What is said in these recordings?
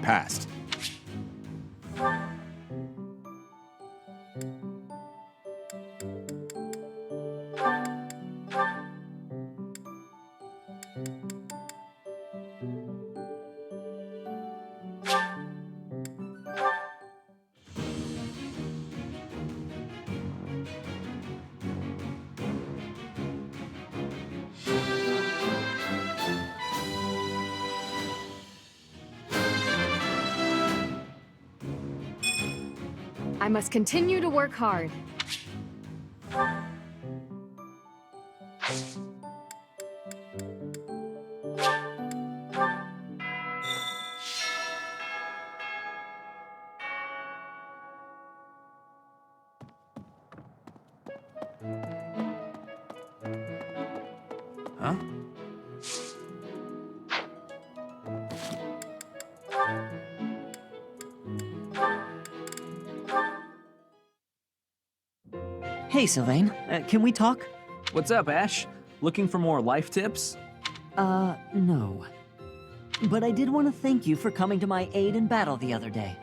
past. I must continue to work hard. Huh? Hey, Sylvain. Can we talk? What's up, Ash? Looking for more life tips? No. But I did want to thank you for coming to my aid in battle the other day.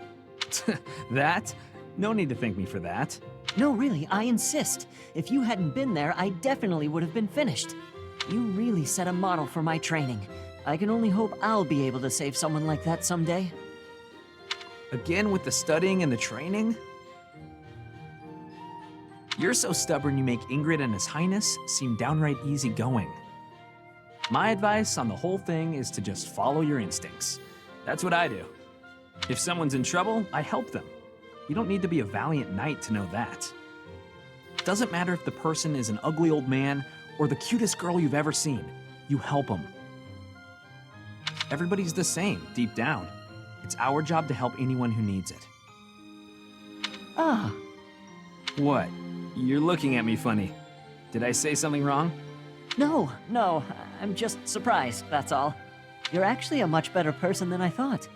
That? No need to thank me for that. No, really, I insist. If you hadn't been there, I definitely would have been finished. You really set a model for my training. I can only hope I'll be able to save someone like that someday. Again with the studying and the training? You're so stubborn you make Ingrid and His Highness seem downright easygoing. My advice on the whole thing is to just follow your instincts. That's what I do. If someone's in trouble, I help them. You don't need to be a valiant knight to know that. Doesn't matter if the person is an ugly old man or the cutest girl you've ever seen. You help them. Everybody's the same, deep down. It's our job to help anyone who needs it. Ah. What? You're looking at me funny. Did I say something wrong? No, I'm just surprised, that's all. You're actually a much better person than I thought.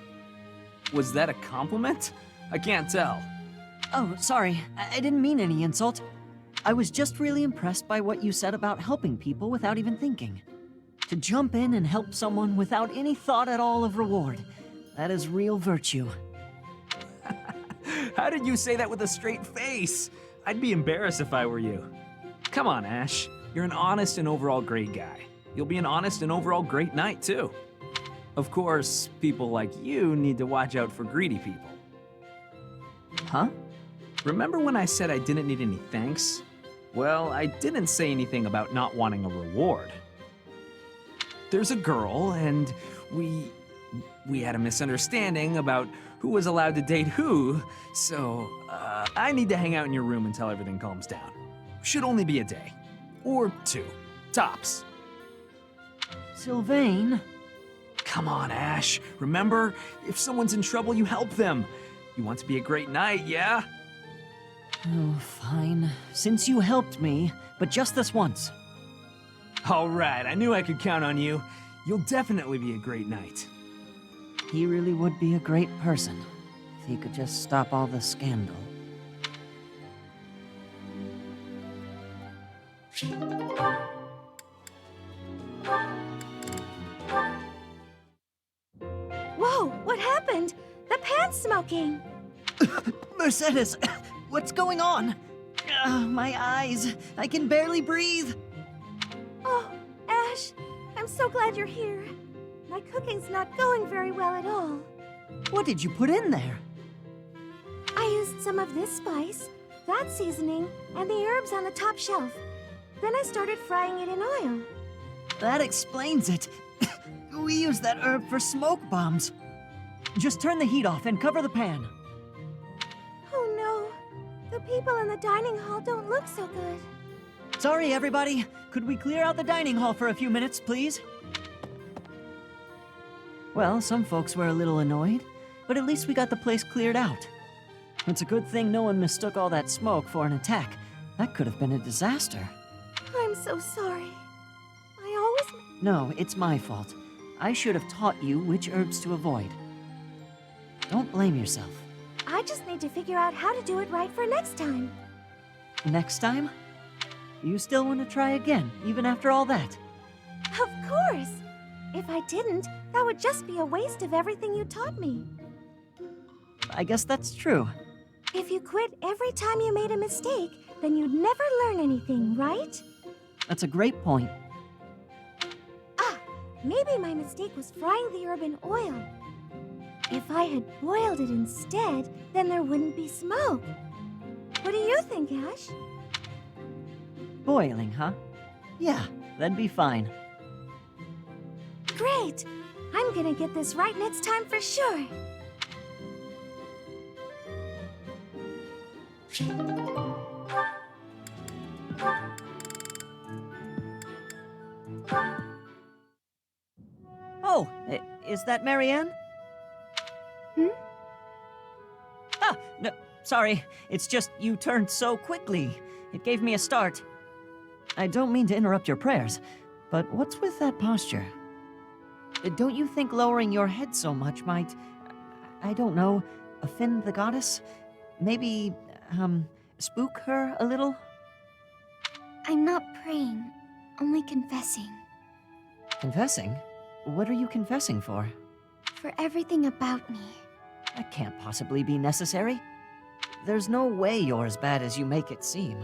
Was that a compliment? I can't tell. Oh, sorry, I didn't mean any insult. I was just really impressed by what you said about helping people without even thinking. To jump in and help someone without any thought at all of reward. That is real virtue. How did you say that with a straight face? I'd be embarrassed if I were you. Come on, Ash. You're an honest and overall great guy. You'll be an honest and overall great knight, too. Of course, people like you need to watch out for greedy people. Huh? Remember when I said I didn't need any thanks? Well, I didn't say anything about not wanting a reward. There's a girl, and we had a misunderstanding about who was allowed to date who, so I need to hang out in your room until everything calms down. Should only be a day. Or 2. Tops. Sylvain? Come on, Ash. Remember, if someone's in trouble, you help them. You want to be a great knight, yeah? Oh, fine. Since you helped me, but just this once. All right, I knew I could count on you. You'll definitely be a great knight. He really would be a great person, if he could just stop all the scandal. Whoa, what happened? The pan's smoking! Mercedes, what's going on? My eyes, I can barely breathe. Oh, Ash, I'm so glad you're here. My cooking's not going very well at all. What did you put in there? I used some of this spice, that seasoning, and the herbs on the top shelf. Then I started frying it in oil. That explains it. We use that herb for smoke bombs. Just turn the heat off and cover the pan. Oh no, the people in the dining hall don't look so good. Sorry, everybody. Could we clear out the dining hall for a few minutes, please? Well, some folks were a little annoyed, but at least we got the place cleared out. It's a good thing no one mistook all that smoke for an attack. That could have been a disaster. I'm so sorry. I always... No, it's my fault. I should have taught you which herbs to avoid. Don't blame yourself. I just need to figure out how to do it right for next time. Next time? You still want to try again, even after all that? Of course! If I didn't, that would just be a waste of everything you taught me. I guess that's true. If you quit every time you made a mistake, then you'd never learn anything, right? That's a great point. Ah, maybe my mistake was frying the herb in oil. If I had boiled it instead, then there wouldn't be smoke. What do you think, Ash? Boiling, huh? Yeah, that'd be fine. Great! I'm gonna get this right next time for sure. Oh, is that Marianne? Hmm? Ah, no, sorry. It's just you turned so quickly. It gave me a start. I don't mean to interrupt your prayers, but what's with that posture? Don't you think lowering your head so much might, I don't know, offend the goddess? Maybe, spook her a little? I'm not praying, only confessing. Confessing? What are you confessing for? For everything about me. That can't possibly be necessary. There's no way you're as bad as you make it seem.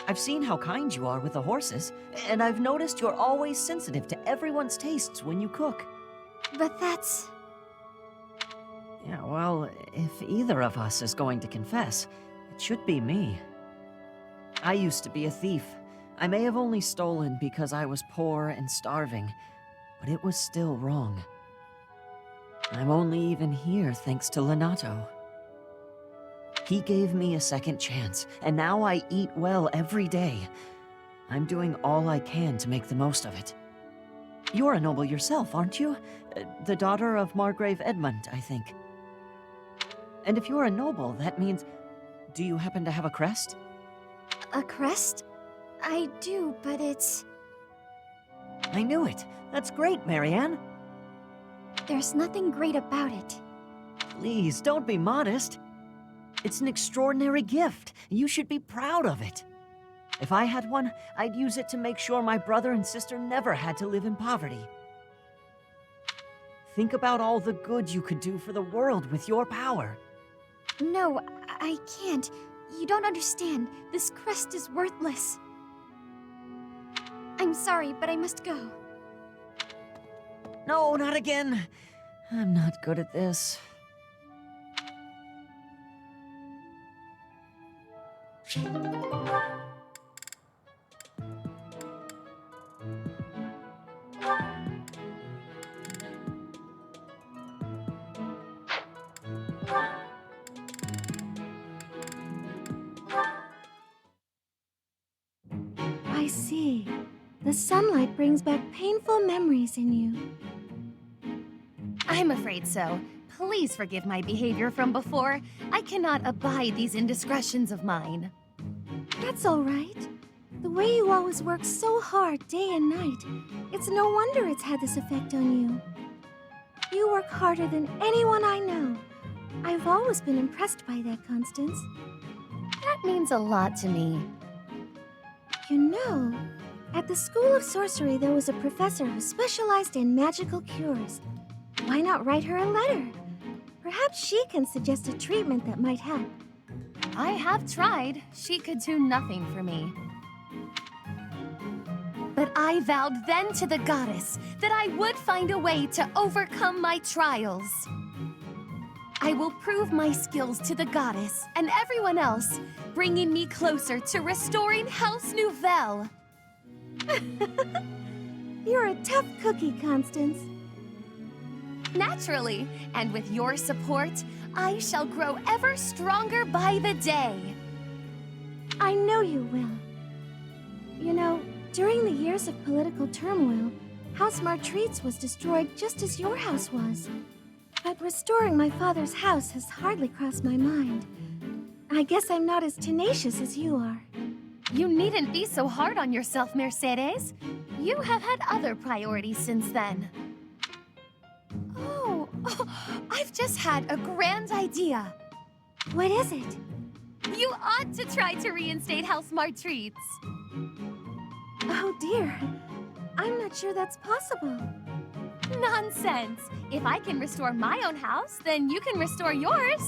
I've seen how kind you are with the horses, and I've noticed you're always sensitive to everyone's tastes when you cook. But that's... Yeah, well, if either of us is going to confess, it should be me. I used to be a thief. I may have only stolen because I was poor and starving, but it was still wrong. I'm only even here thanks to Lenato. He gave me a second chance, and now I eat well every day. I'm doing all I can to make the most of it. You're a noble yourself, aren't you? The daughter of Margrave Edmund, I think. And if you're a noble, that means... Do you happen to have a crest? a crest? I do, but it's... I knew it. That's great, Marianne. There's nothing great about it. Please, don't be modest. It's an extraordinary gift. You should be proud of it. If I had one, I'd use it to make sure my brother and sister never had to live in poverty. Think about all the good you could do for the world with your power. No, I can't. You don't understand. This crest is worthless. I'm sorry, but I must go. No, not again. I'm not good at this. I see. The sunlight brings back painful memories in you. I'm afraid so. Please forgive my behavior from before. I cannot abide these indiscretions of mine. That's all right. The way you always work so hard day and night, it's no wonder it's had this effect on you. You work harder than anyone I know. I've always been impressed by that, Constance. That means a lot to me. You know, at the School of Sorcery there was a professor who specialized in magical cures. Why not write her a letter? Perhaps she can suggest a treatment that might help. I have tried. She could do nothing for me. But I vowed then to the goddess that I would find a way to overcome my trials. I will prove my skills to the goddess and everyone else, bringing me closer to restoring House Nouvelle. You're a tough cookie, Constance. Naturally, and with your support, I shall grow ever stronger by the day. I know you will. You know, during the years of political turmoil, House Martreats was destroyed just as your house was. But restoring my father's house has hardly crossed my mind. I guess I'm not as tenacious as you are. You needn't be so hard on yourself, Mercedes. You have had other priorities since then. Oh, I've just had a grand idea. What is it? You ought to try to reinstate House Martreats. Oh dear, I'm not sure that's possible. Nonsense! If I can restore my own house, then you can restore yours.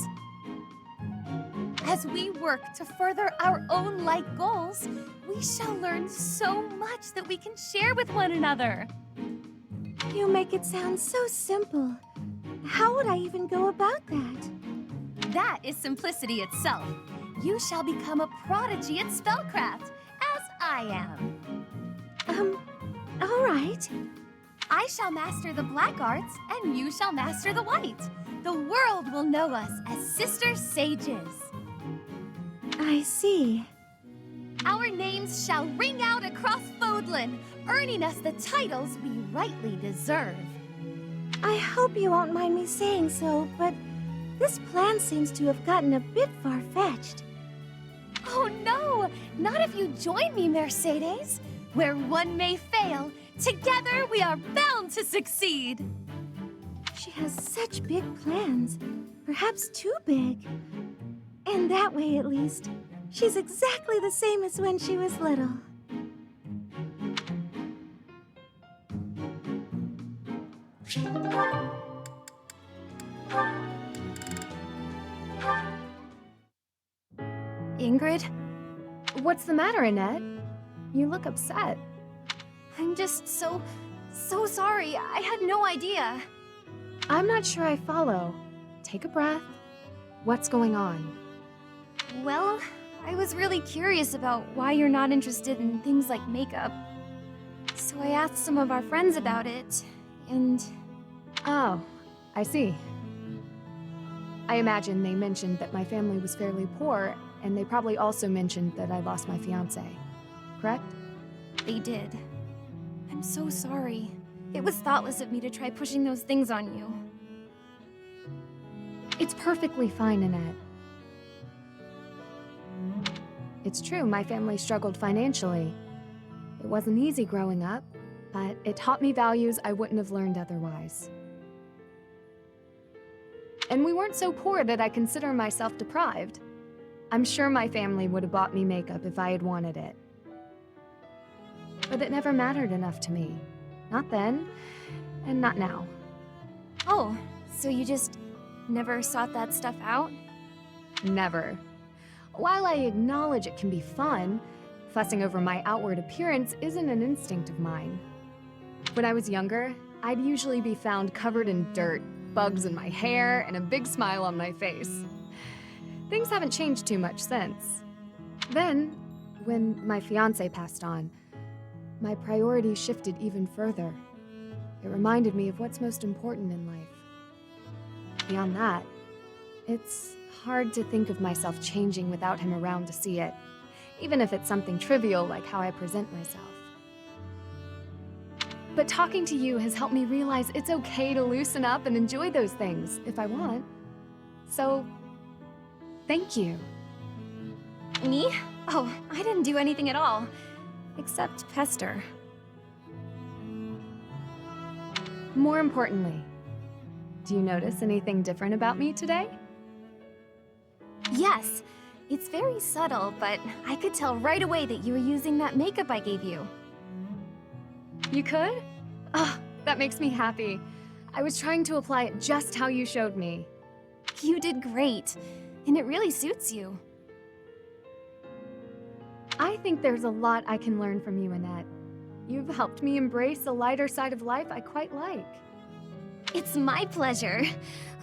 As we work to further our own light goals, we shall learn so much that we can share with one another. You make it sound so simple. How would I even go about that? That is simplicity itself. You shall become a prodigy at spellcraft, as I am. All right. I shall master the black arts, and you shall master the white. The world will know us as sister sages. I see. Our names shall ring out across Fodlan, earning us the titles we rightly deserve. I hope you won't mind me saying so, but this plan seems to have gotten a bit far-fetched. Oh no! Not if you join me, Mercedes! Where one may fail, together we are bound to succeed! She has such big plans, perhaps too big. And that way, at least, she's exactly the same as when she was little. Ingrid? What's the matter, Annette? You look upset. I'm just so sorry. I had no idea. I'm not sure I follow. Take a breath. What's going on? Well, I was really curious about why you're not interested in things like makeup. So I asked some of our friends about it, and... Oh, I see. I imagine they mentioned that my family was fairly poor, and they probably also mentioned that I lost my fiancé. Correct? They did. I'm so sorry. It was thoughtless of me to try pushing those things on you. It's perfectly fine, Annette. It's true, my family struggled financially. It wasn't easy growing up, but it taught me values I wouldn't have learned otherwise. And we weren't so poor that I consider myself deprived. I'm sure my family would have bought me makeup if I had wanted it. But it never mattered enough to me. Not then, and not now. Oh, so you just never sought that stuff out? Never. While I acknowledge it can be fun, fussing over my outward appearance isn't an instinct of mine. When I was younger, I'd usually be found covered in dirt, bugs in my hair, and a big smile on my face. Things haven't changed too much since. Then, when my fiancé passed on, my priorities shifted even further. It reminded me of what's most important in life. Beyond that, it's hard to think of myself changing without him around to see it, even if it's something trivial like how I present myself. But talking to you has helped me realize it's okay to loosen up and enjoy those things if I want. So, thank you. Me? Oh, I didn't do anything at all. Except pester. More importantly, do you notice anything different about me today? Yes. It's very subtle, but I could tell right away that you were using that makeup I gave you. You could? Oh, that makes me happy. I was trying to apply it just how you showed me. You did great, and it really suits you. I think there's a lot I can learn from you, Annette. You've helped me embrace a lighter side of life I quite like. It's my pleasure.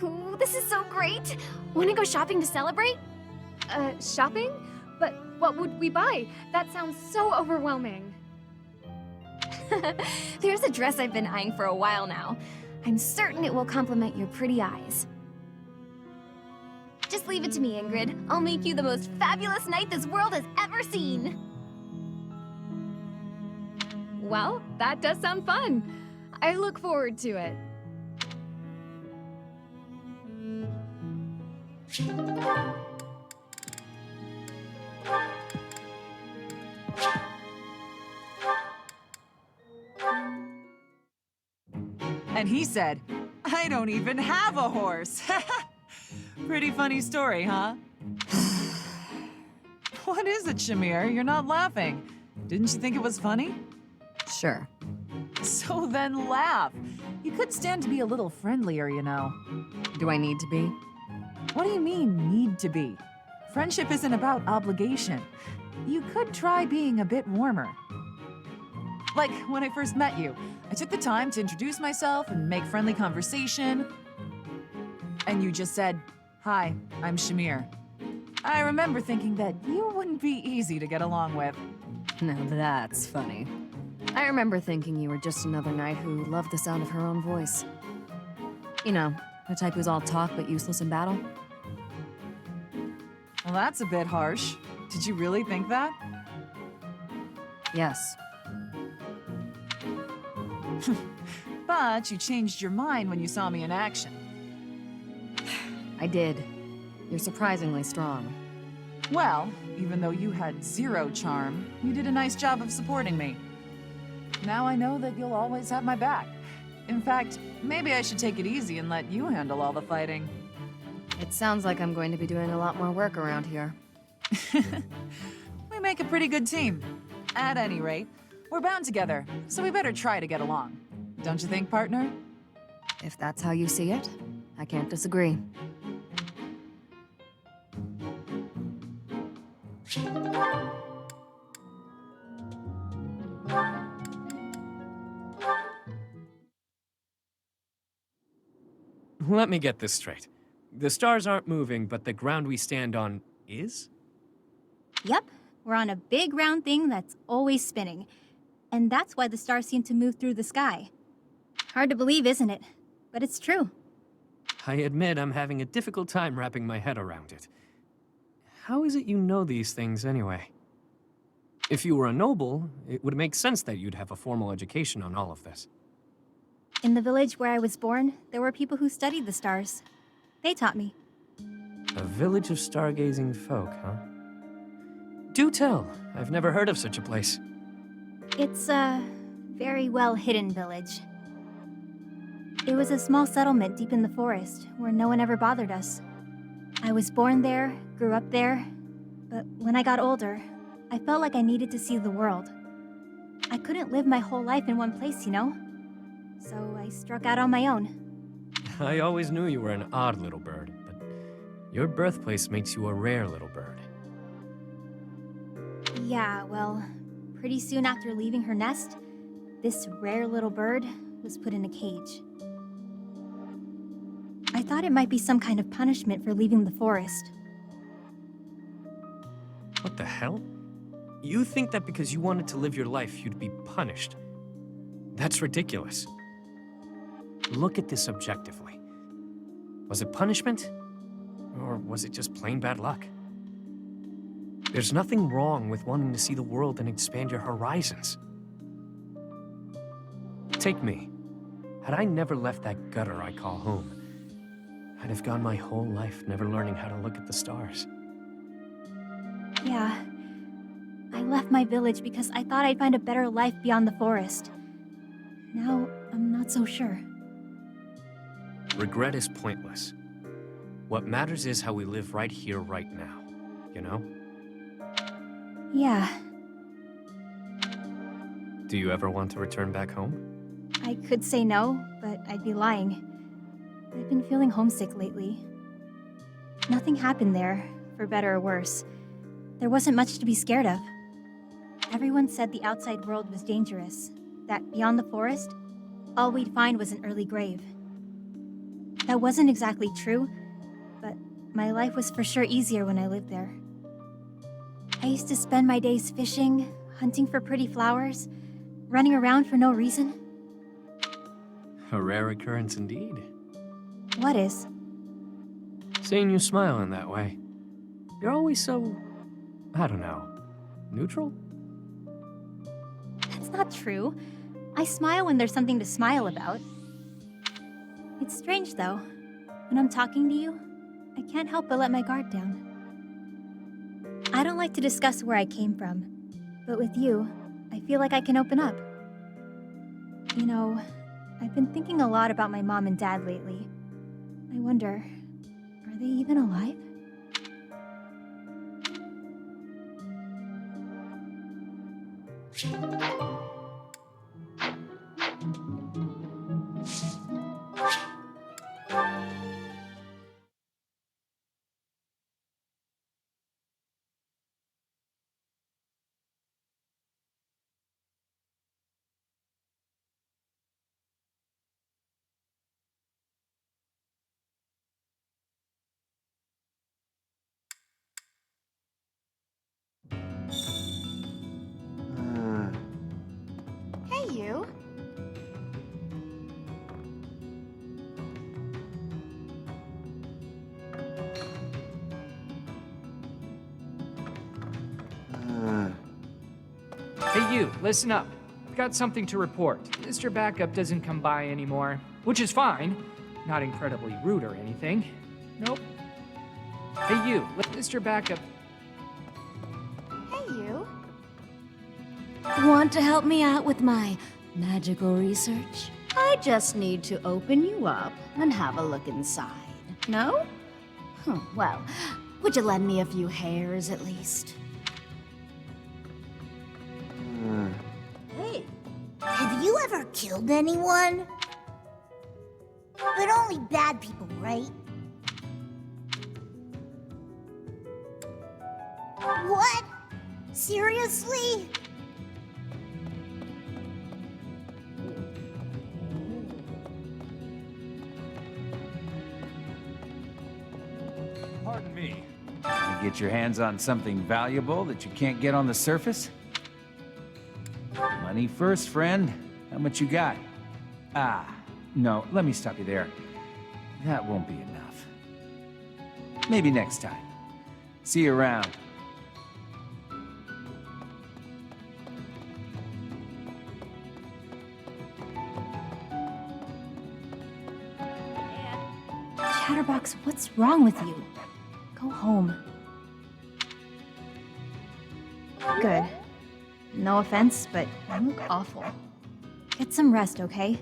Ooh, this is so great. Want to go shopping to celebrate? Shopping? But what would we buy? That sounds so overwhelming. There's a dress I've been eyeing for a while now. I'm certain it will complement your pretty eyes. Just leave it to me, Ingrid. I'll make you the most fabulous knight this world has ever seen. Well, that does sound fun. I look forward to it. And he said, I don't even have a horse. Pretty funny story, huh? What is it, Shamir? You're not laughing. Didn't you think it was funny? Sure. So then laugh. You could stand to be a little friendlier, you know. Do I need to be? What do you mean, need to be? Friendship isn't about obligation. You could try being a bit warmer. Like when I first met you, I took the time to introduce myself and make friendly conversation. And you just said, "Hi, I'm Shamir." I remember thinking that you wouldn't be easy to get along with. Now that's funny. I remember thinking you were just another knight who loved the sound of her own voice. You know, the type who's all talk but useless in battle. Well, that's a bit harsh. Did you really think that? Yes. But you changed your mind when you saw me in action. I did. You're surprisingly strong. Well, even though you had zero charm, you did a nice job of supporting me. Now I know that you'll always have my back. In fact, maybe I should take it easy and let you handle all the fighting. It sounds like I'm going to be doing a lot more work around here. We make a pretty good team. At any rate, we're bound together, so we better try to get along. Don't you think, partner? If that's how you see it, I can't disagree. Let me get this straight. The stars aren't moving, but the ground we stand on is? Yep, we're on a big round thing that's always spinning. And that's why the stars seem to move through the sky. Hard to believe, isn't it? But it's true. I admit I'm having a difficult time wrapping my head around it. How is it you know these things anyway? If you were a noble, it would make sense that you'd have a formal education on all of this. In the village where I was born, there were people who studied the stars. They taught me. A village of stargazing folk, huh? Do tell. I've never heard of such a place. It's a very well hidden village. It was a small settlement deep in the forest where no one ever bothered us. I was born there, grew up there, but when I got older, I felt like I needed to see the world. I couldn't live my whole life in one place, you know? So I struck out on my own. I always knew you were an odd little bird, but your birthplace makes you a rare little bird. Yeah, well, pretty soon after leaving her nest, this rare little bird was put in a cage. I thought it might be some kind of punishment for leaving the forest. What the hell? You think that because you wanted to live your life, you'd be punished? That's ridiculous. Look at this objectively. Was it punishment? Or was it just plain bad luck? There's nothing wrong with wanting to see the world and expand your horizons. Take me. Had I never left that gutter I call home, I'd have gone my whole life never learning how to look at the stars. Yeah. I left my village because I thought I'd find a better life beyond the forest. Now, I'm not so sure. Regret is pointless. What matters is how we live right here, right now. You know? Yeah, Do you ever want to return back home? I could say no, but I'd be lying. I've been feeling homesick lately. Nothing happened there, for better or worse. There wasn't much to be scared of. Everyone said the outside world was dangerous, that beyond the forest, all we'd find was an early grave. That wasn't exactly true, but my life was for sure easier when I lived there. I used to spend my days fishing, hunting for pretty flowers, running around for no reason. A rare occurrence indeed. What is? Seeing you smile in that way. You're always so, I don't know, neutral? That's not true. I smile when there's something to smile about. It's strange, though. When I'm talking to you, I can't help but let my guard down. I don't like to discuss where I came from, but with you, I feel like I can open up. You know, I've been thinking a lot about my mom and dad lately. I wonder, are they even alive? Hey you, listen up. I've got something to report. Mr. Backup doesn't come by anymore, which is fine. Not incredibly rude or anything. Nope. Hey you, Mr. Backup. Hey, you. Want to help me out with my magical research? I just need to open you up and have a look inside. No? Well, would you lend me a few hairs at least? Hey, have you ever killed anyone? But only bad people, right? What? Seriously? Pardon me. You get your hands on something valuable that you can't get on the surface? Money first, friend. How much you got? Ah, no, let me stop you there. That won't be enough. Maybe next time. See you around. Chatterbox, what's wrong with you? Go home. Good. No offense, but you look awful. Get some rest, okay?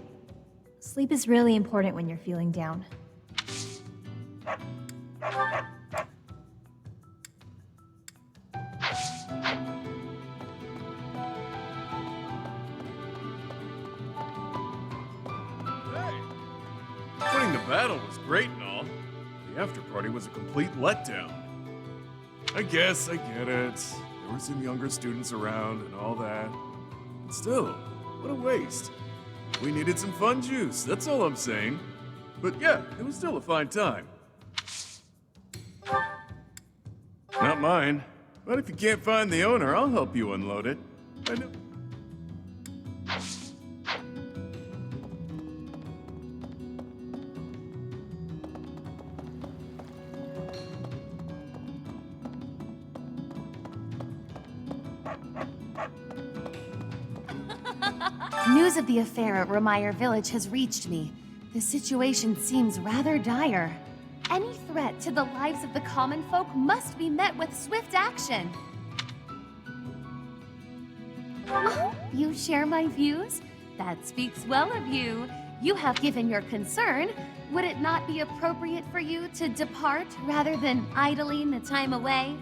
Sleep is really important when you're feeling down. Winning the battle was great and all. The after party was a complete letdown. I guess I get it. There were some younger students around and all that. But still, what a waste. We needed some fun juice, that's all I'm saying. But yeah, it was still a fine time. Not mine. But if you can't find the owner, I'll help you unload it. I know. News of the affair at Remire village has reached me. The situation seems rather dire. Any threat to the lives of the common folk must be met with swift action. Oh, you share my views? That speaks well of you. You have given your concern. Would it not be appropriate for you to depart rather than idling the time away?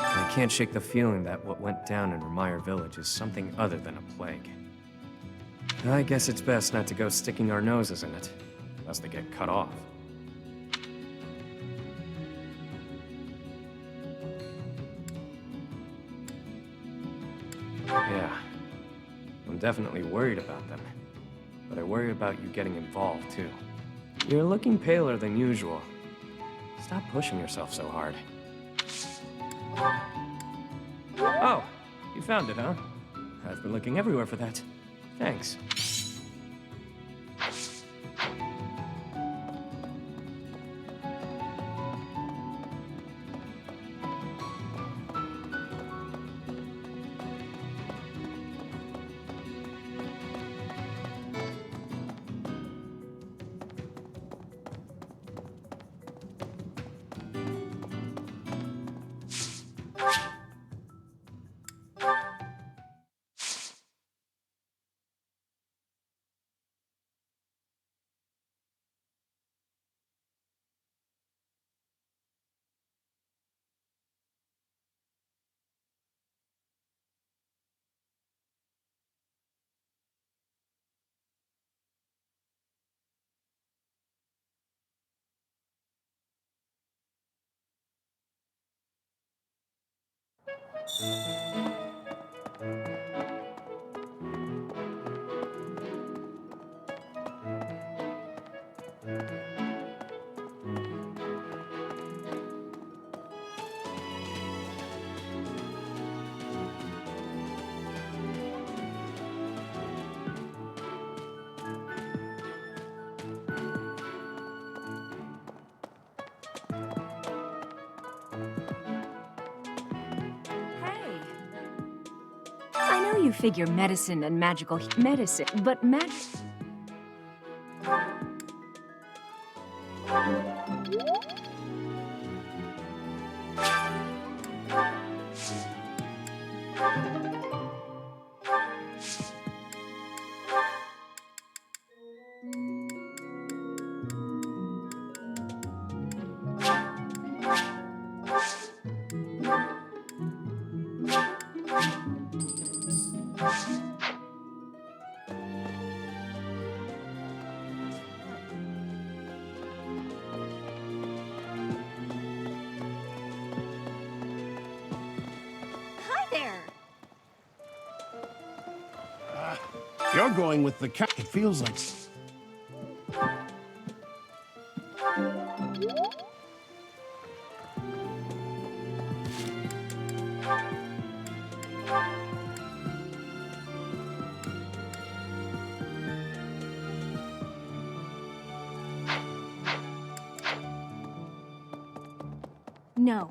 I can't shake the feeling that what went down in Remire village is something other than a plague. I guess it's best not to go sticking our noses in it, lest they get cut off. Yeah, I'm definitely worried about them, but I worry about you getting involved too. You're looking paler than usual. Stop pushing yourself so hard. Oh, you found it, huh? I've been looking everywhere for that. Thanks. you figure medicine and magical medicine, but Hi there. You're going with the cat. It feels like... No.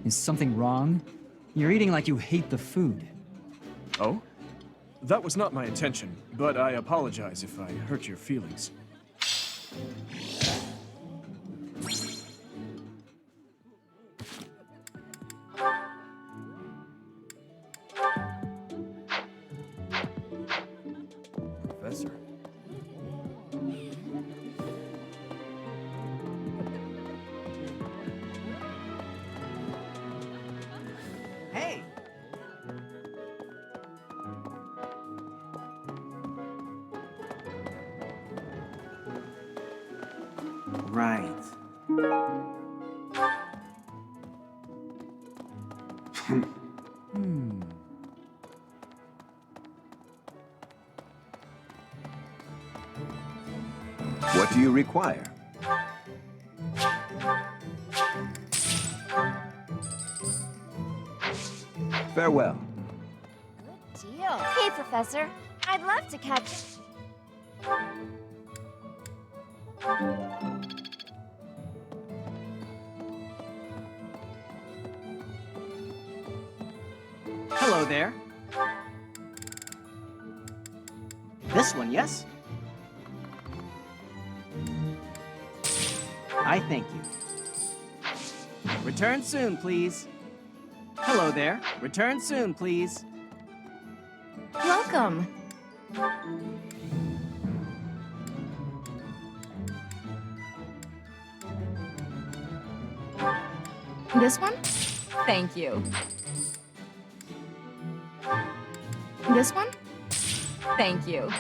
Is something wrong? You're eating like you hate the food. Oh? That was not my intention, but I apologize if I hurt your feelings. Professor. Hey! Right. What do you require? Farewell. Good deal. Hey, Professor. I'd love to catch... Hello there. This one, yes? I thank you. Return soon, please. Hello there. Return soon, please. Welcome. This one? Thank you. This one? Thank you.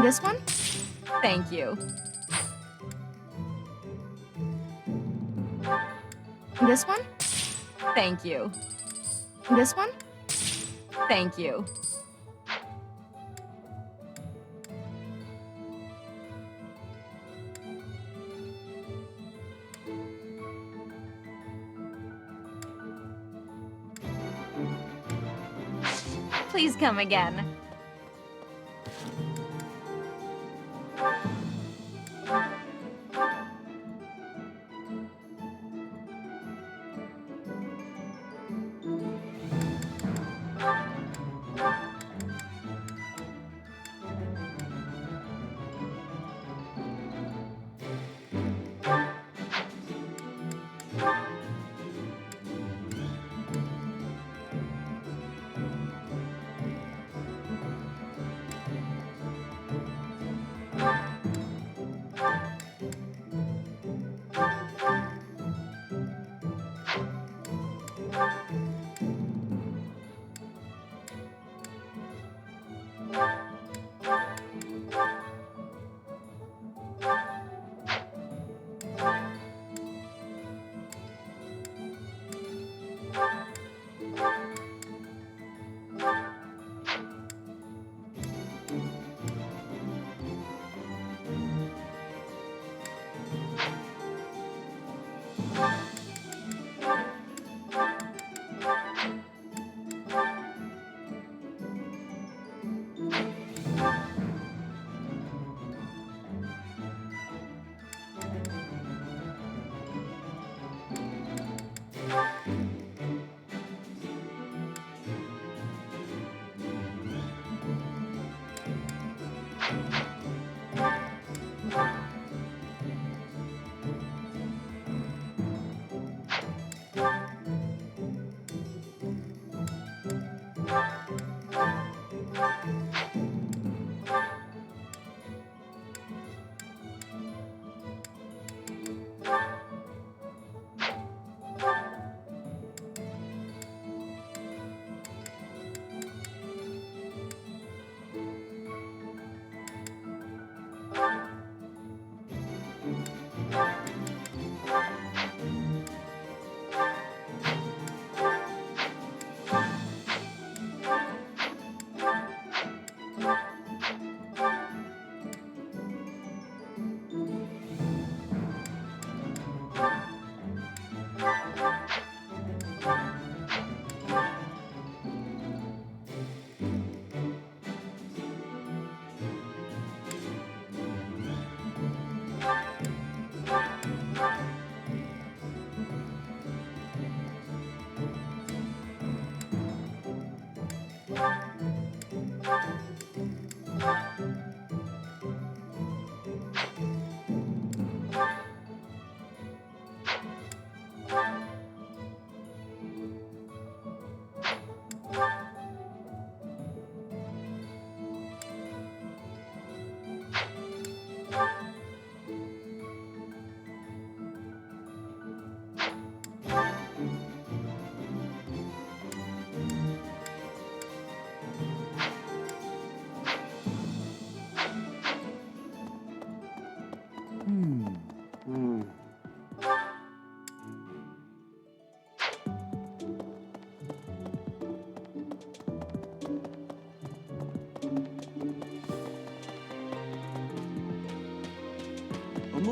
This one? Thank you. This one? Thank you. This one? Thank you. Please come again.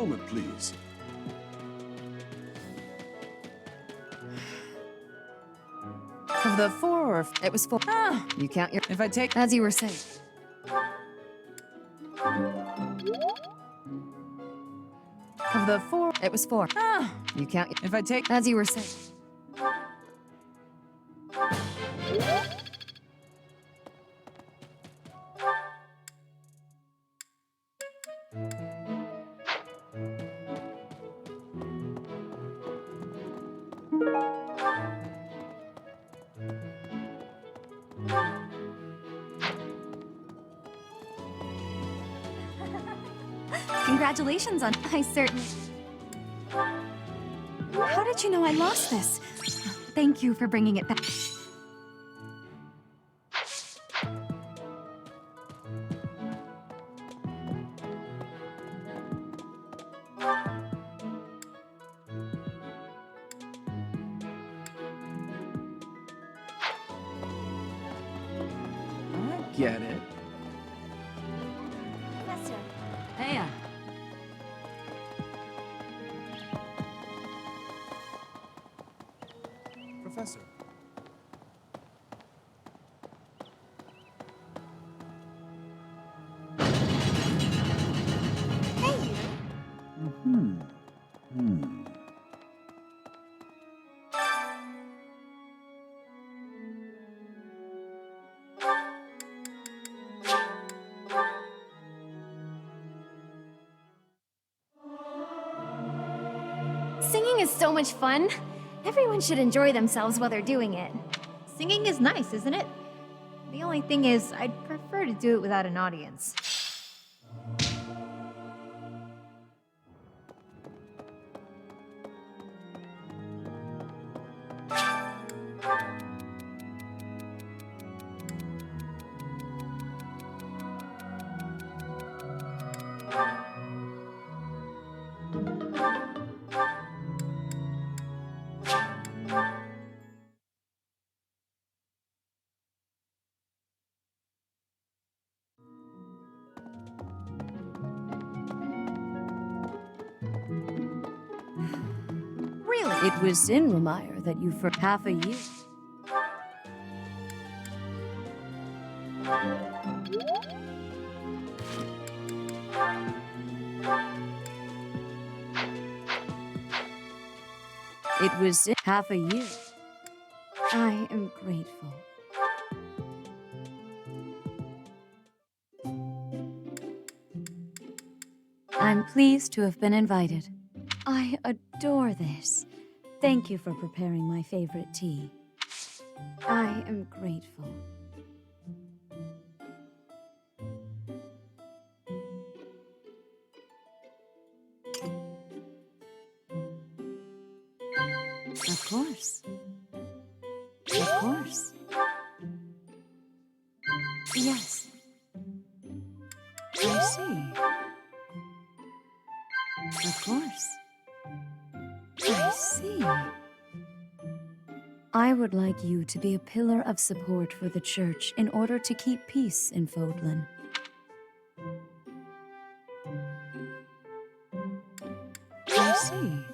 moment, please. Of the four, or it was four. Ah, you count your. If I take. As you were saying. Of the four, it was four. Ah, you count. If I take. As you were saying. Congratulations on... I certainly... How did you know I lost this? Thank you for bringing it back. I get it. Professor. Hey, Professor. Singing is so much fun. Everyone should enjoy themselves while they're doing it. Singing is nice, isn't it? The only thing is, I'd prefer to do it without an audience. Really? It was in Remire that you for half a year. It was in half a year. I am grateful. I'm pleased to have been invited. I adore this. Thank you for preparing my favorite tea. I am grateful. Of course. Of course. Yes. I see. Of course. I see. I would like you to be a pillar of support for the church in order to keep peace in Fodlan. I see.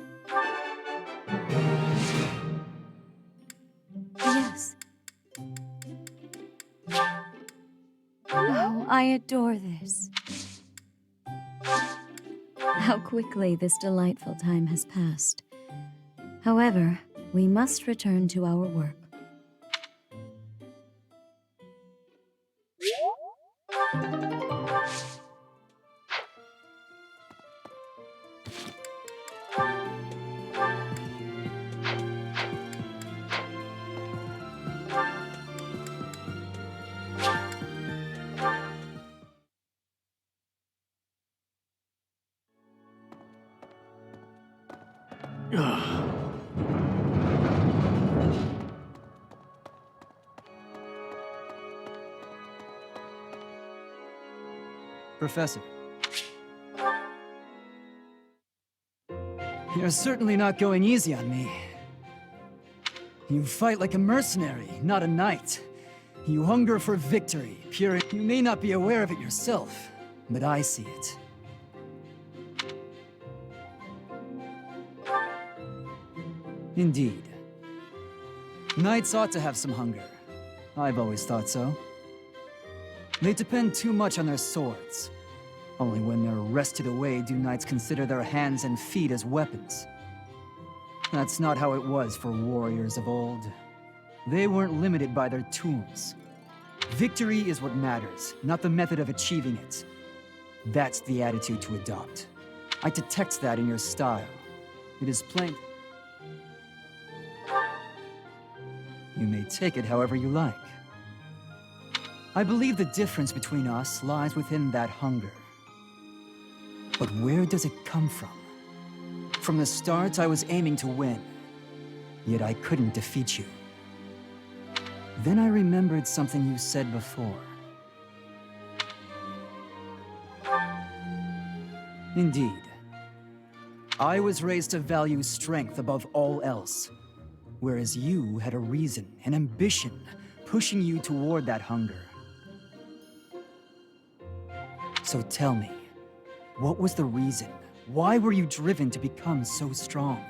Yes. Oh, I adore this. How quickly this delightful time has passed. However, we must return to our work. Professor. You're certainly not going easy on me. You fight like a mercenary, not a knight. You hunger for victory, pure. You may not be aware of it yourself, but I see it. Indeed. Knights ought to have some hunger. I've always thought so. They depend too much on their swords. Only when they're wrested away do knights consider their hands and feet as weapons. That's not how it was for warriors of old. They weren't limited by their tools. Victory is what matters, not the method of achieving it. That's the attitude to adopt. I detect that in your style. It is plain. You may take it however you like. I believe the difference between us lies within that hunger. But where does it come from? From the start, I was aiming to win. Yet I couldn't defeat you. Then I remembered something you said before. Indeed. I was raised to value strength above all else, whereas you had a reason, an ambition, pushing you toward that hunger. So tell me, what was the reason? Why were you driven to become so strong?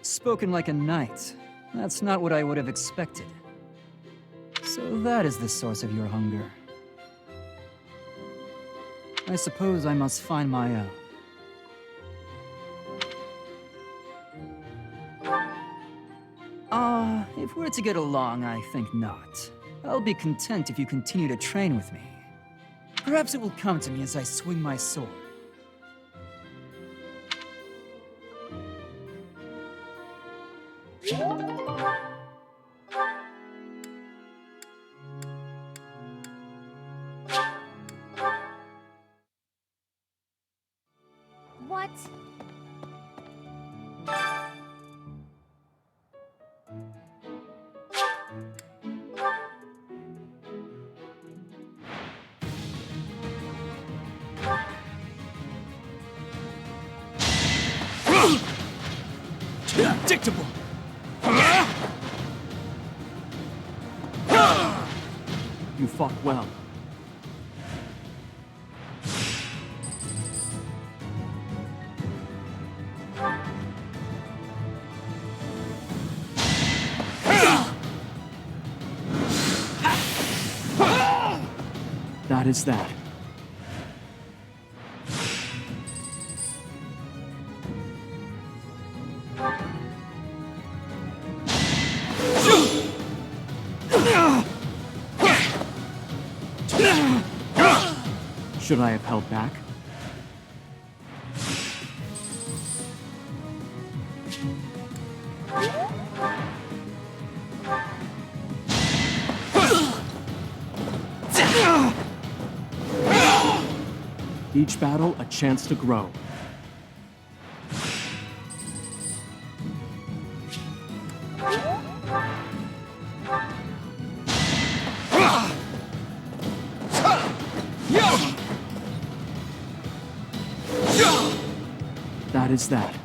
Spoken like a knight. That's not what I would have expected. So that is the source of your hunger. I suppose I must find my own. If we're to get along, I think not. I'll be content if you continue to train with me. Perhaps it will come to me as I swing my sword. What? Predictable! You fought well. That is that. Should I have held back? Each battle, a chance to grow. That is that.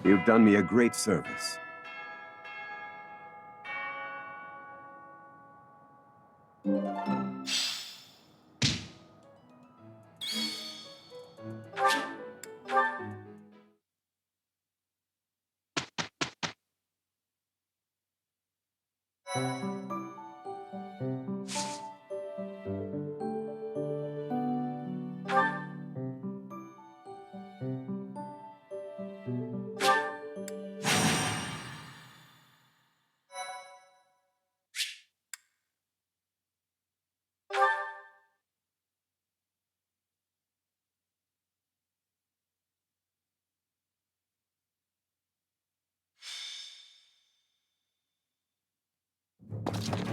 You've done me a great service.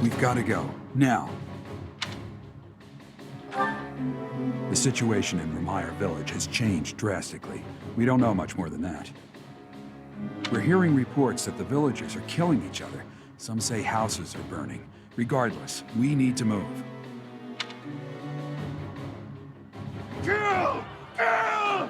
We've got to go. Now. The situation in Remire village has changed drastically. We don't know much more than that. We're hearing reports that the villagers are killing each other. Some say houses are burning. Regardless, we need to move. Kill! Help!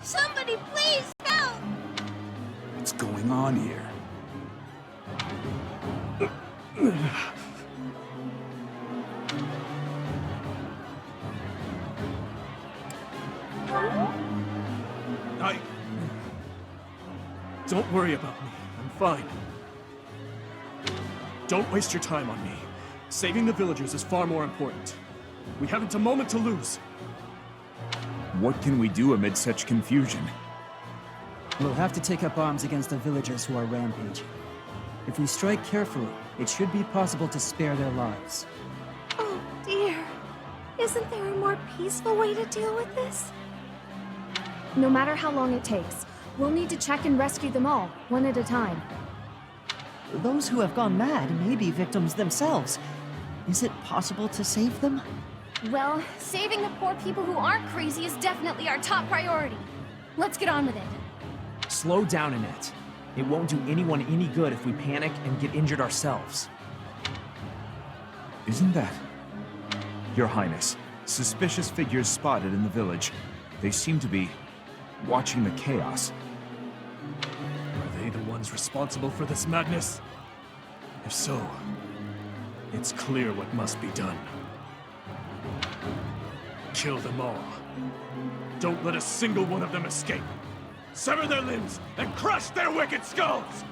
Somebody please help! What's going on here? Don't worry about me. I'm fine. Don't waste your time on me. Saving the villagers is far more important. We haven't a moment to lose. What can we do amid such confusion? We'll have to take up arms against the villagers who are rampaging. If we strike carefully, it should be possible to spare their lives. Oh dear. Isn't there a more peaceful way to deal with this? No matter how long it takes, we'll need to check and rescue them all, one at a time. Those who have gone mad may be victims themselves. Is it possible to save them? Well, saving the poor people who aren't crazy is definitely our top priority. Let's get on with it. Slow down, Annette. It won't do anyone any good if we panic and get injured ourselves. Isn't that? Your Highness, suspicious figures spotted in the village. They seem to be watching the chaos. Are they the ones responsible for this madness? If so, it's clear what must be done. Kill them all. Don't let a single one of them escape. Sever their limbs and crush their wicked skulls!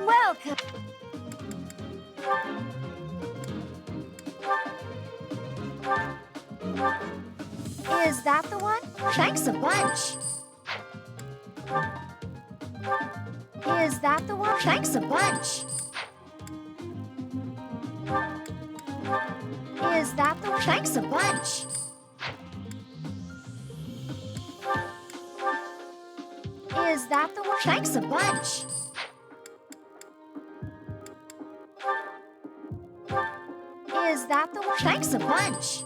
Welcome. Is that the one? Thanks a bunch. Is that the one? Thanks a bunch. Is that the one? Thanks a bunch. Is that the one? Thanks a bunch. Is that the one? Thanks a bunch.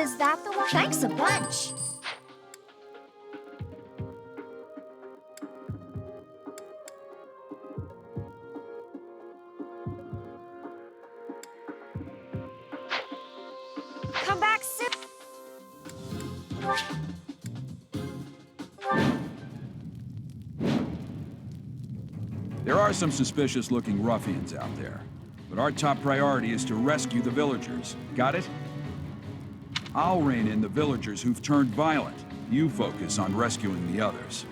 Is that the one? Thanks a bunch. Come back soon. There are some suspicious-looking ruffians out there, but our top priority is to rescue the villagers. Got it? I'll rein in the villagers who've turned violent. You focus on rescuing the others.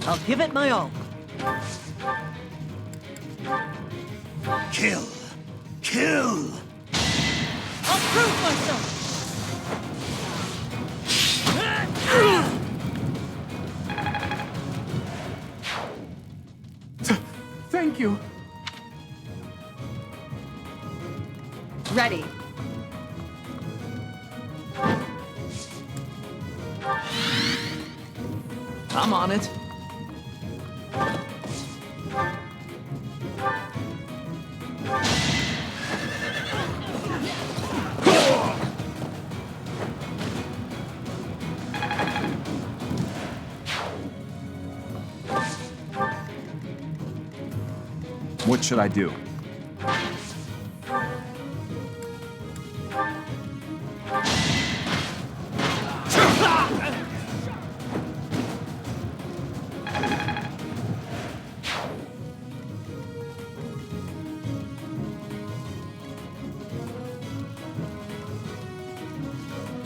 I'll give it my all. Kill! Kill! I'll prove myself! Thank you. Ready. I'm on it. What should I do?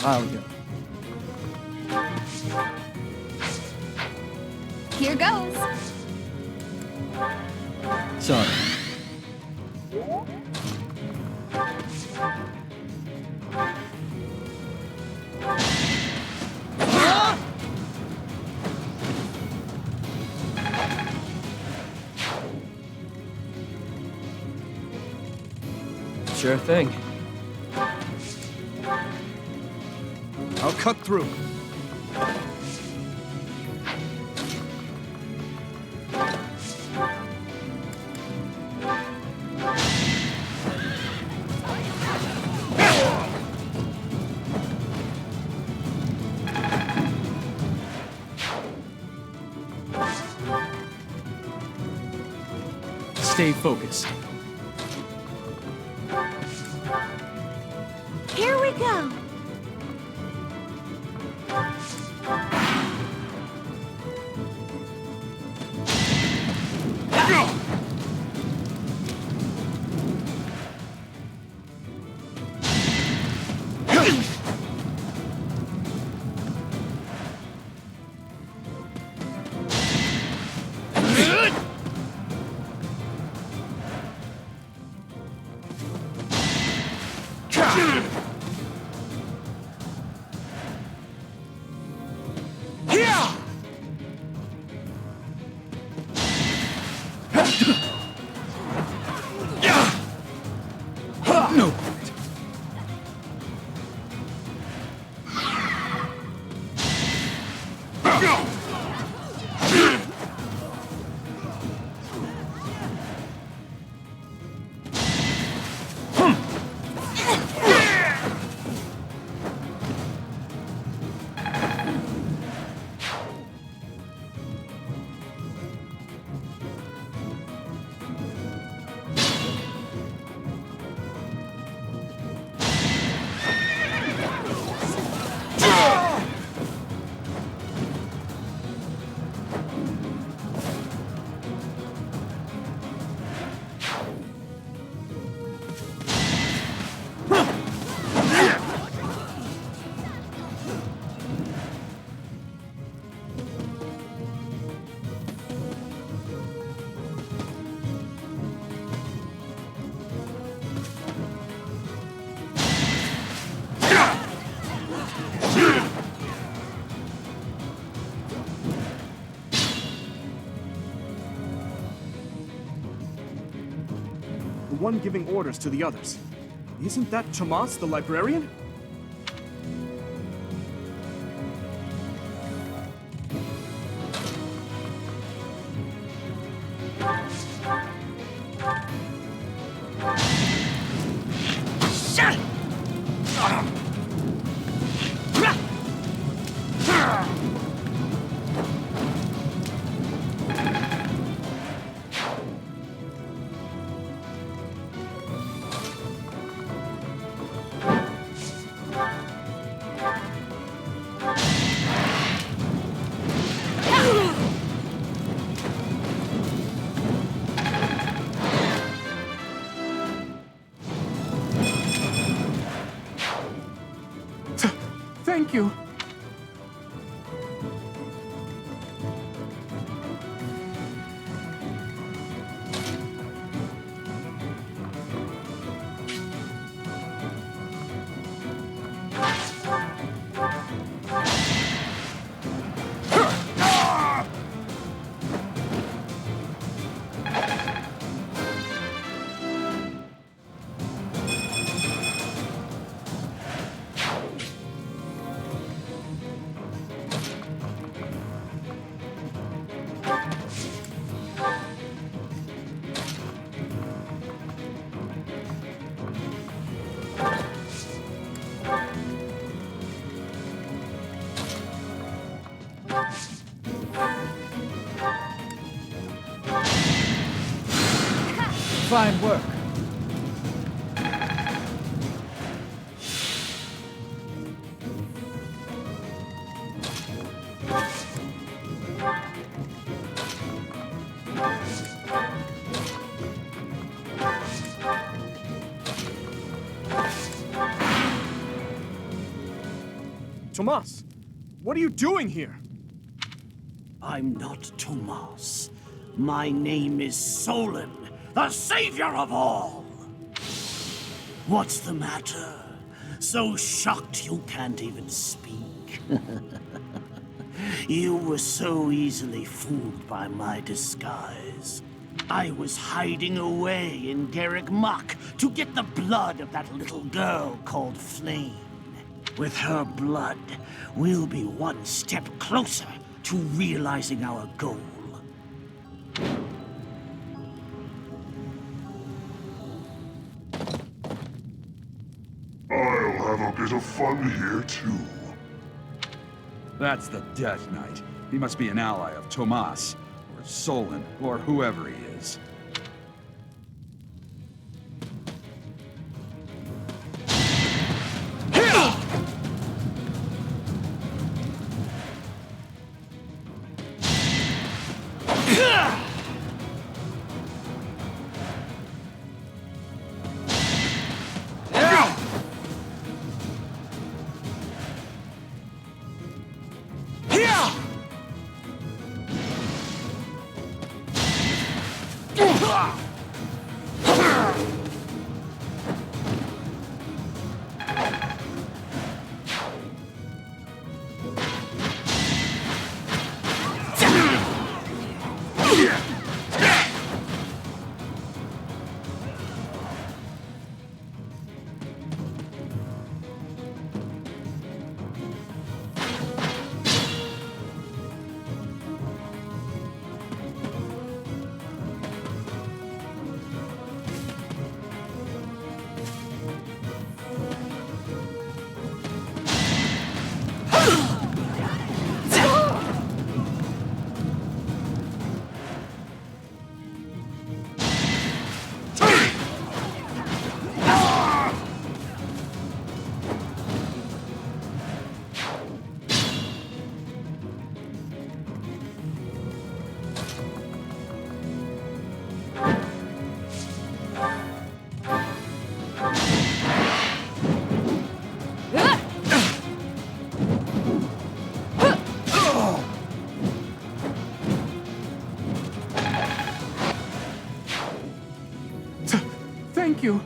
I'll go. Here goes. Sorry. Sure thing. I'll cut through. Stay focused. Here we go. No. The one giving orders to the others. Isn't that Tomas, the librarian? Thank you. Fine work. Tomas, what are you doing here? I'm not Tomas. My name is Solon, the savior of all. What's the matter? So shocked you can't even speak? You were so easily fooled by my disguise. I was hiding away in Garrick Muck to get the blood of that little girl called Flame. With her blood, we'll be one step closer to realizing our goal. I'll have a bit of fun here, too. That's the Death Knight. He must be an ally of Tomas, or Solon, or whoever he is. Thank you.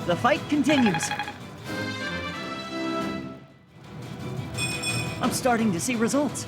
The fight continues. I'm starting to see results.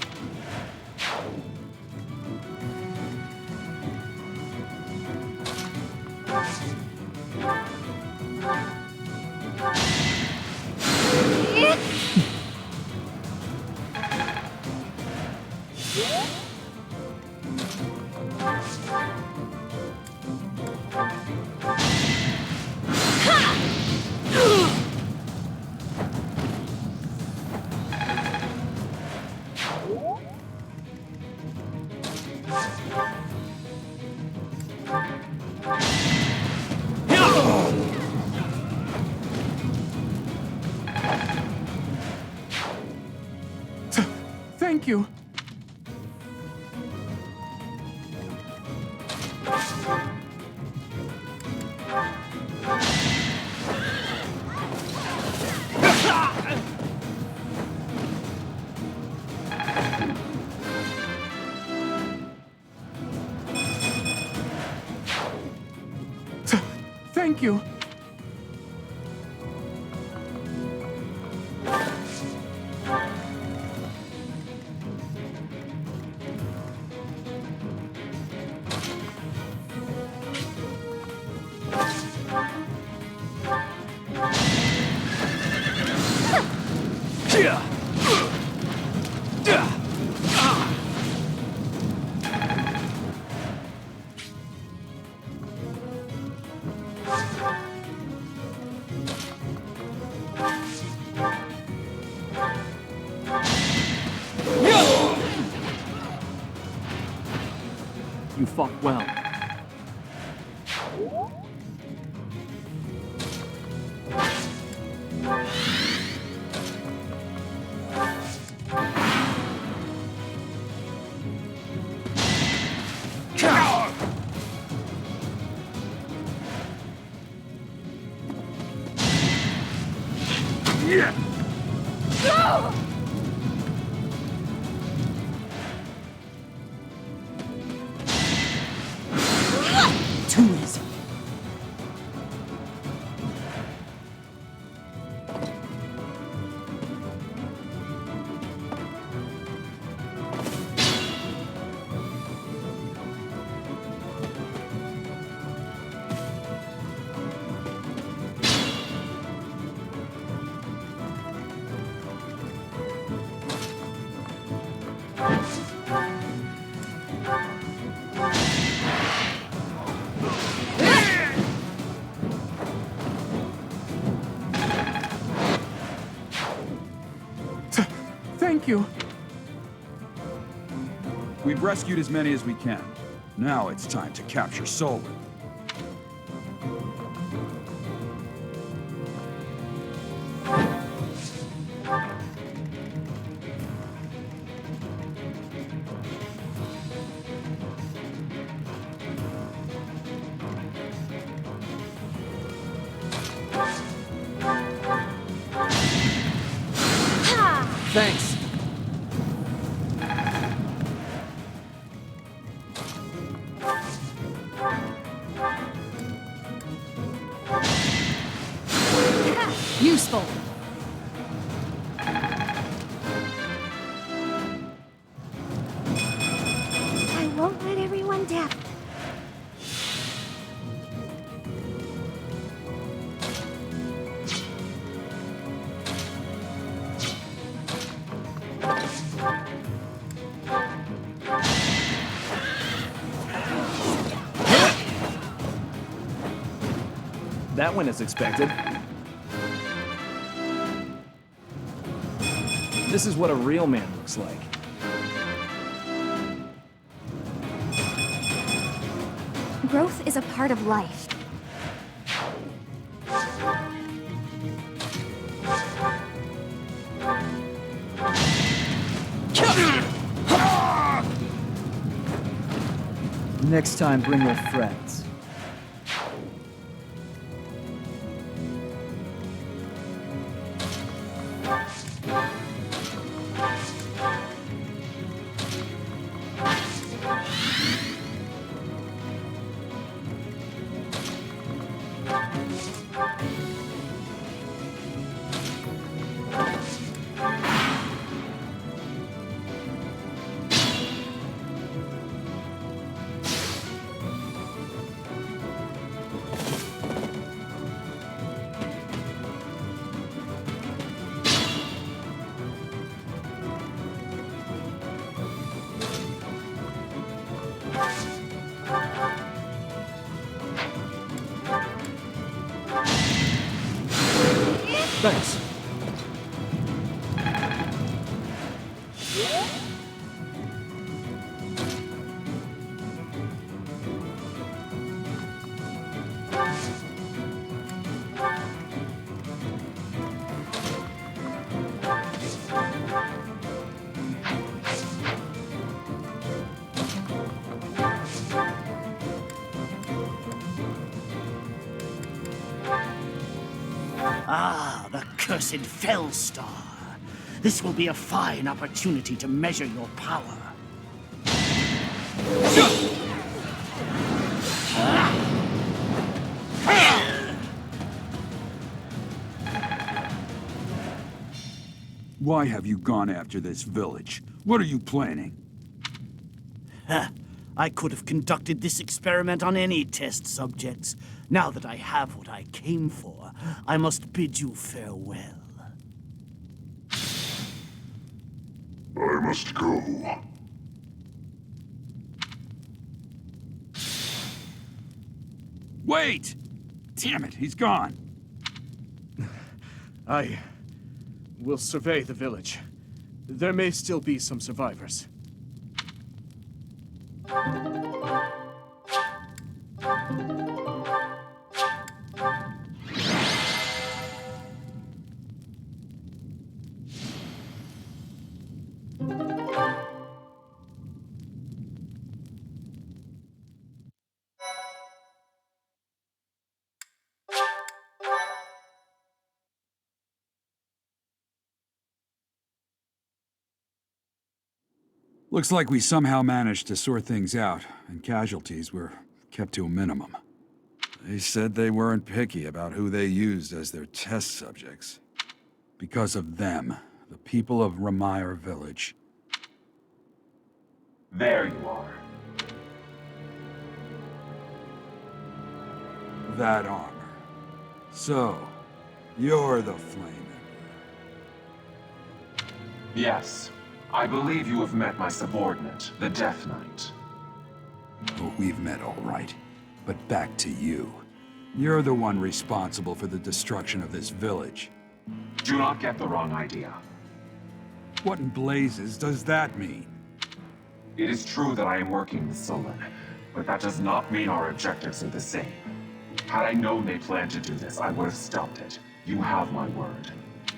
Thank you. Thank you. You fought well. Too easy. Thank you. We've rescued as many as we can. Now it's time to capture Solon. Thanks. Useful. I won't let everyone down. That went as expected. This is what a real man looks like. Growth is a part of life. Next time, bring your friends. Thanks. Ah, the cursed Fellstar. This will be a fine opportunity to measure your power. Why have you gone after this village? What are you planning? I could have conducted this experiment on any test subjects. Now that I have what I came for, I must bid you farewell. I must go. Wait! Damn it, he's gone. I will survey the village. There may still be some survivors. Looks like we somehow managed to sort things out, and casualties were kept to a minimum. They said they weren't picky about who they used as their test subjects. Because of them, the people of Remire village. There you are. That armor. So, you're the Flame Emperor. Yes. I believe you have met my subordinate, the Death Knight. Oh, we've met all right. But back to you. You're the one responsible for the destruction of this village. Do not get the wrong idea. What in blazes does that mean? It is true that I am working with Solon, but that does not mean our objectives are the same. Had I known they planned to do this, I would have stopped it. You have my word.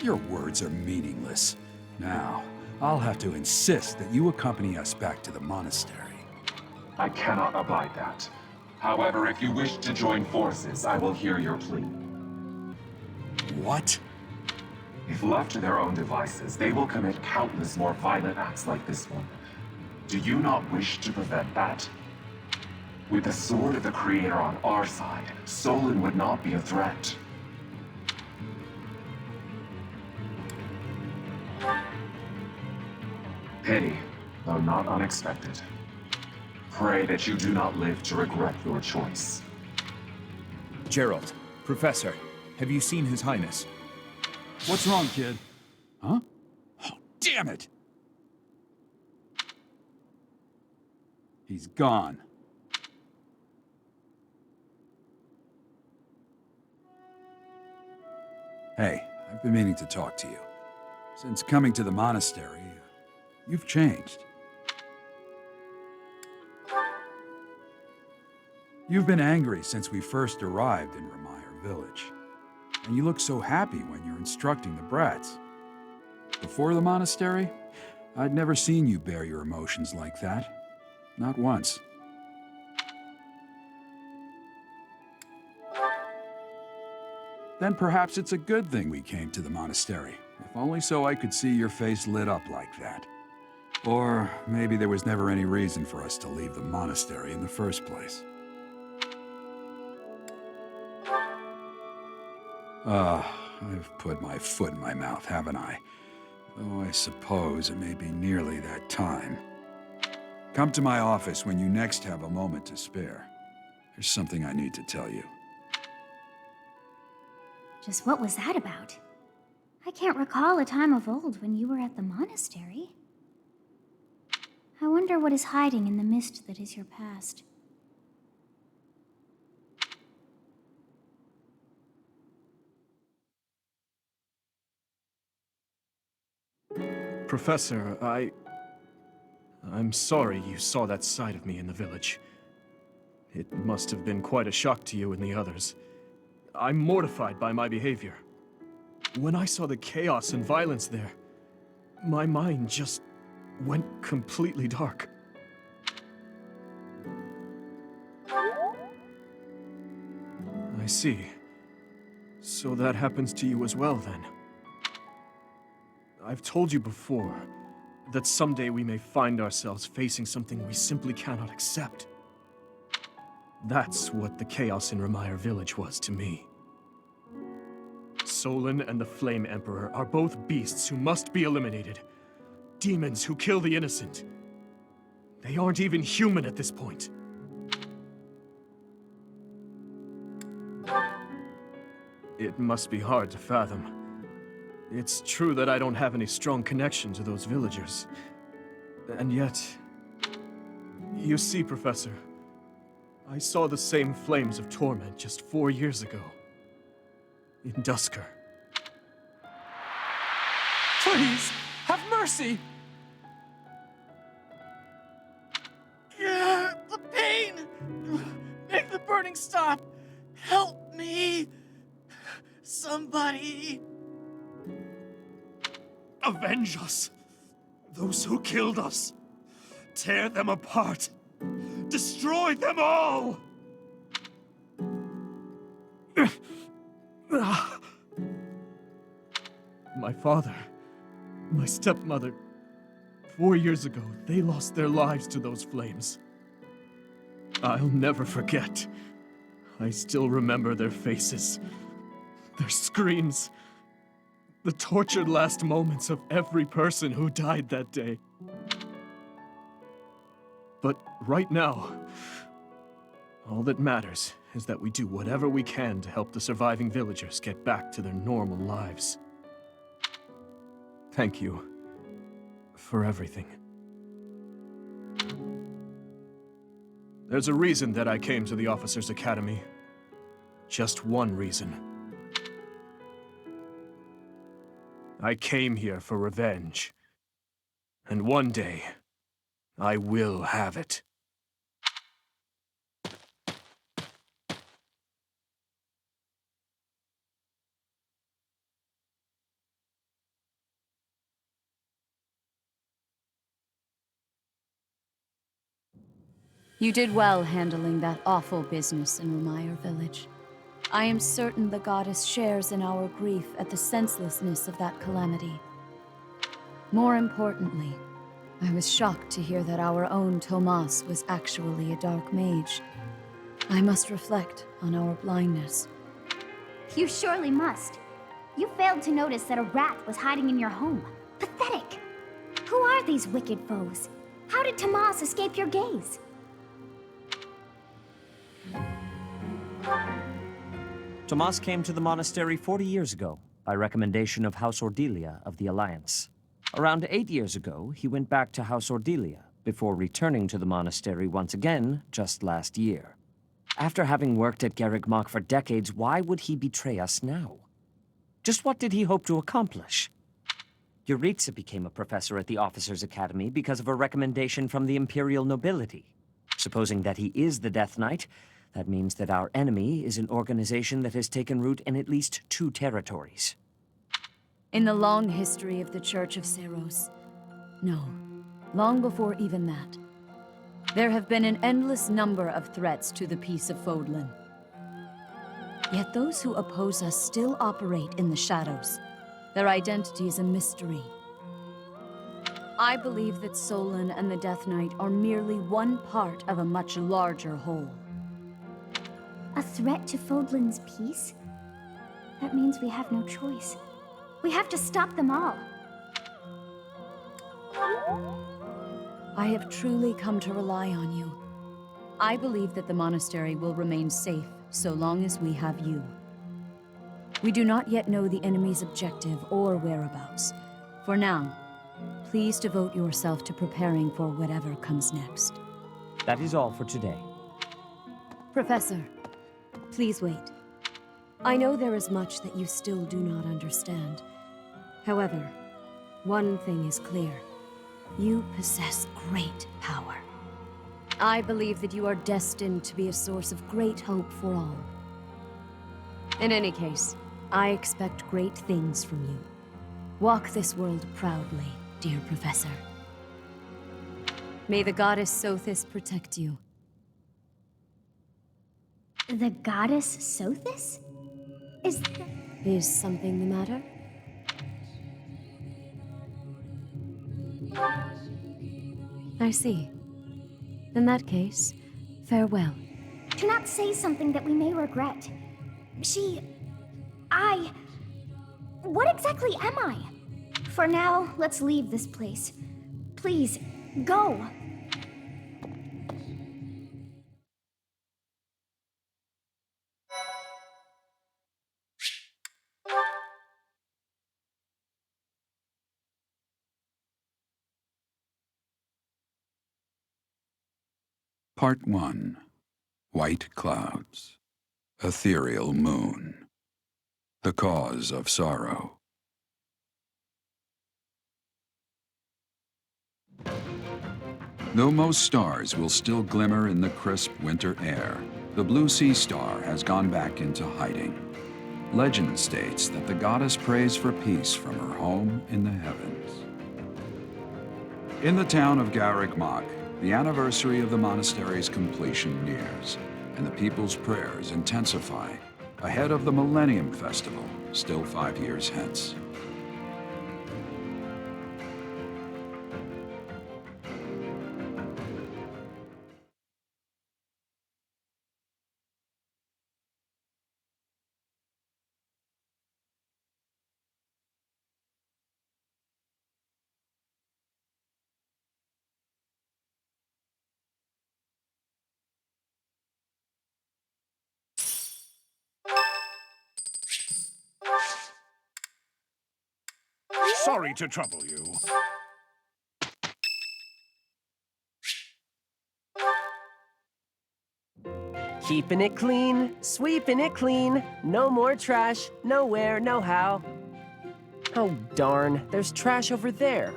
Your words are meaningless. Now, I'll have to insist that you accompany us back to the monastery. I cannot abide that. However, if you wish to join forces, I will hear your plea. What? If left to their own devices, they will commit countless more violent acts like this one. Do you not wish to prevent that? With the sword of the Creator on our side, Solon would not be a threat. Pity, though not unexpected. Pray that you do not live to regret your choice. Jeralt, Professor, have you seen His Highness? What's wrong, kid? Huh? Oh, damn it! He's gone. Hey, I've been meaning to talk to you. Since coming to the monastery, you've changed. You've been angry since we first arrived in Remire village. And you look so happy when you're instructing the brats. Before the monastery, I'd never seen you bear your emotions like that. Not once. Then perhaps it's a good thing we came to the monastery, if only so I could see your face lit up like that. Or maybe there was never any reason for us to leave the monastery in the first place. I've put my foot in my mouth, haven't I? Though I suppose it may be nearly that time. Come to my office when you next have a moment to spare. There's something I need to tell you. Just what was that about? I can't recall a time of old when you were at the monastery. I wonder what is hiding in the mist that is your past. Professor, I'm sorry you saw that side of me in the village. It must have been quite a shock to you and the others. I'm mortified by my behavior. When I saw the chaos and violence there, my mind just went completely dark. I see. So that happens to you as well, then? I've told you before that someday we may find ourselves facing something we simply cannot accept. That's what the chaos in Remire village was to me. Solon and the Flame Emperor are both beasts who must be eliminated. Demons who kill the innocent. They aren't even human at this point. It must be hard to fathom. It's true that I don't have any strong connection to those villagers. And yet... You see, Professor, I saw the same flames of torment just 4 years ago. In Dusker. Please, have mercy! Yeah, the pain! Make the burning stop! Help me! Somebody! Avenge us! Those who killed us! Tear them apart! Destroy them all! My father, my stepmother, 4 years ago, they lost their lives to those flames. I'll never forget. I still remember their faces, their screams, the tortured last moments of every person who died that day. But right now, all that matters is that we do whatever we can to help the surviving villagers get back to their normal lives. Thank you for everything. There's a reason that I came to the Officers' Academy. Just one reason. I came here for revenge. And one day, I will have it. You did well handling that awful business in Remire village. I am certain the goddess shares in our grief at the senselessness of that calamity. More importantly, I was shocked to hear that our own Tomas was actually a dark mage. I must reflect on our blindness. You surely must. You failed to notice that a rat was hiding in your home. Pathetic! Who are these wicked foes? How did Tomas escape your gaze? Tomas came to the monastery 40 years ago, by recommendation of House Ordelia of the Alliance. Around 8 years ago, he went back to House Ordelia, before returning to the monastery once again, just last year. After having worked at Garrick Mach for decades, why would he betray us now? Just what did he hope to accomplish? Yuritsa became a professor at the Officers' Academy because of a recommendation from the Imperial nobility. Supposing that he is the Death Knight, that means that our enemy is an organization that has taken root in at least 2 territories. In the long history of the Church of Seros, no, long before even that, there have been an endless number of threats to the peace of Fodlan. Yet those who oppose us still operate in the shadows. Their identity is a mystery. I believe that Solon and the Death Knight are merely one part of a much larger whole. A threat to Fodlan's peace? That means we have no choice. We have to stop them all. I have truly come to rely on you. I believe that the monastery will remain safe so long as we have you. We do not yet know the enemy's objective or whereabouts. For now, please devote yourself to preparing for whatever comes next. That is all for today. Professor, please wait. I know there is much that you still do not understand. However, one thing is clear. You possess great power. I believe that you are destined to be a source of great hope for all. In any case, I expect great things from you. Walk this world proudly, dear Professor. May the goddess Sothis protect you. The goddess Sothis? Is something the matter? I see. In that case, farewell. Do not say something that we may regret. What exactly am I? For now, let's leave this place. Please, go. Part 1. White Clouds. Ethereal Moon. The Cause of Sorrow. Though most stars will still glimmer in the crisp winter air, the blue sea star has gone back into hiding. Legend states that the goddess prays for peace from her home in the heavens. In the town of Garreg-Mach, the anniversary of the monastery's completion nears, and the people's prayers intensify ahead of the Millennium Festival, still 5 years hence. Sorry to trouble you. Keeping it clean, sweeping it clean. No more trash, nowhere, no how. Oh darn, there's trash over there.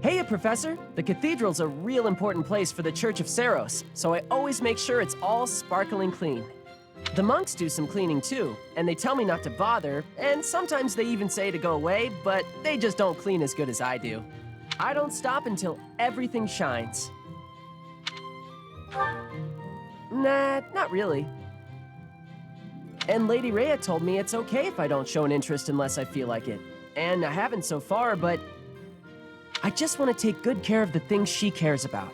Hey, Professor! The cathedral's a real important place for the Church of Seiros, so I always make sure it's all sparkling clean. The monks do some cleaning too, and they tell me not to bother, and sometimes they even say to go away, but they just don't clean as good as I do. I don't stop until everything shines. Nah, not really. And Lady Rhea told me it's okay if I don't show an interest unless I feel like it. And I haven't so far, but I just want to take good care of the things she cares about.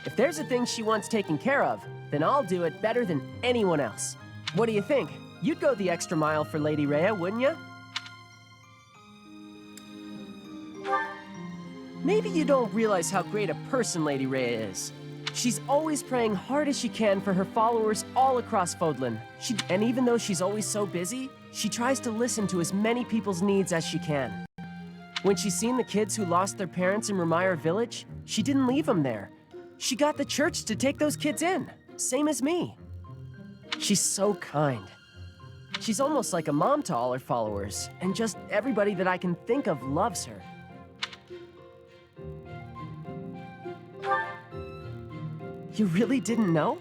If there's a thing she wants taken care of, then I'll do it better than anyone else. What do you think? You'd go the extra mile for Lady Rhea, wouldn't you? Maybe you don't realize how great a person Lady Rhea is. She's always praying hard as she can for her followers all across Fodlan. And even though she's always so busy, she tries to listen to as many people's needs as she can. When she's seen the kids who lost their parents in Remire village, she didn't leave them there. She got the church to take those kids in, same as me. She's so kind. She's almost like a mom to all her followers, and just everybody that I can think of loves her. You really didn't know?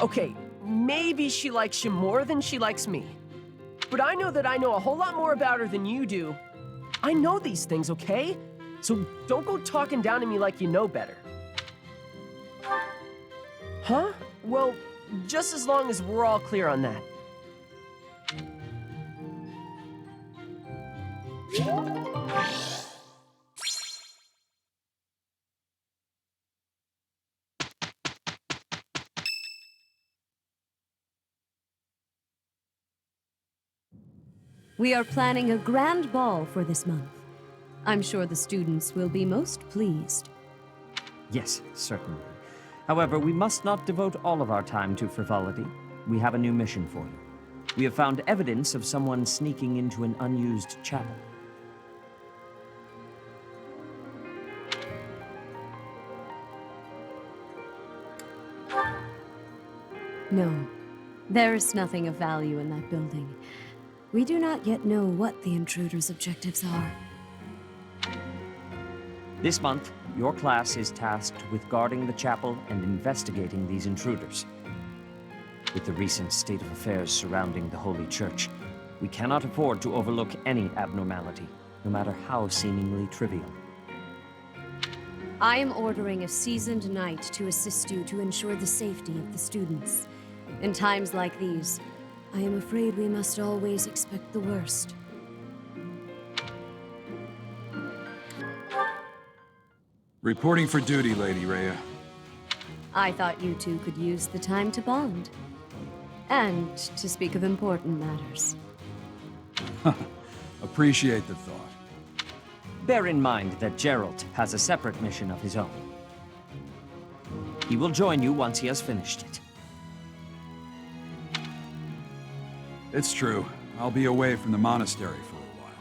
Okay, maybe she likes you more than she likes me. But I know that I know a whole lot more about her than you do. I know these things, okay? So don't go talking down to me like you know better. Huh? Well, just as long as we're all clear on that. We are planning a grand ball for this month. I'm sure the students will be most pleased. Yes, certainly. However, we must not devote all of our time to frivolity. We have a new mission for you. We have found evidence of someone sneaking into an unused chapel. No, there is nothing of value in that building. We do not yet know what the intruder's objectives are. This month, your class is tasked with guarding the chapel and investigating these intruders. With the recent state of affairs surrounding the Holy Church, we cannot afford to overlook any abnormality, no matter how seemingly trivial. I am ordering a seasoned knight to assist you to ensure the safety of the students. In times like these, I am afraid we must always expect the worst. Reporting for duty, Lady Rhea. I thought you two could use the time to bond. And to speak of important matters. Appreciate the thought. Bear in mind that Jeralt has a separate mission of his own. He will join you once he has finished it. It's true. I'll be away from the monastery for a while.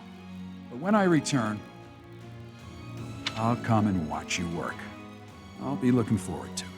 But when I return, I'll come and watch you work. I'll be looking forward to it.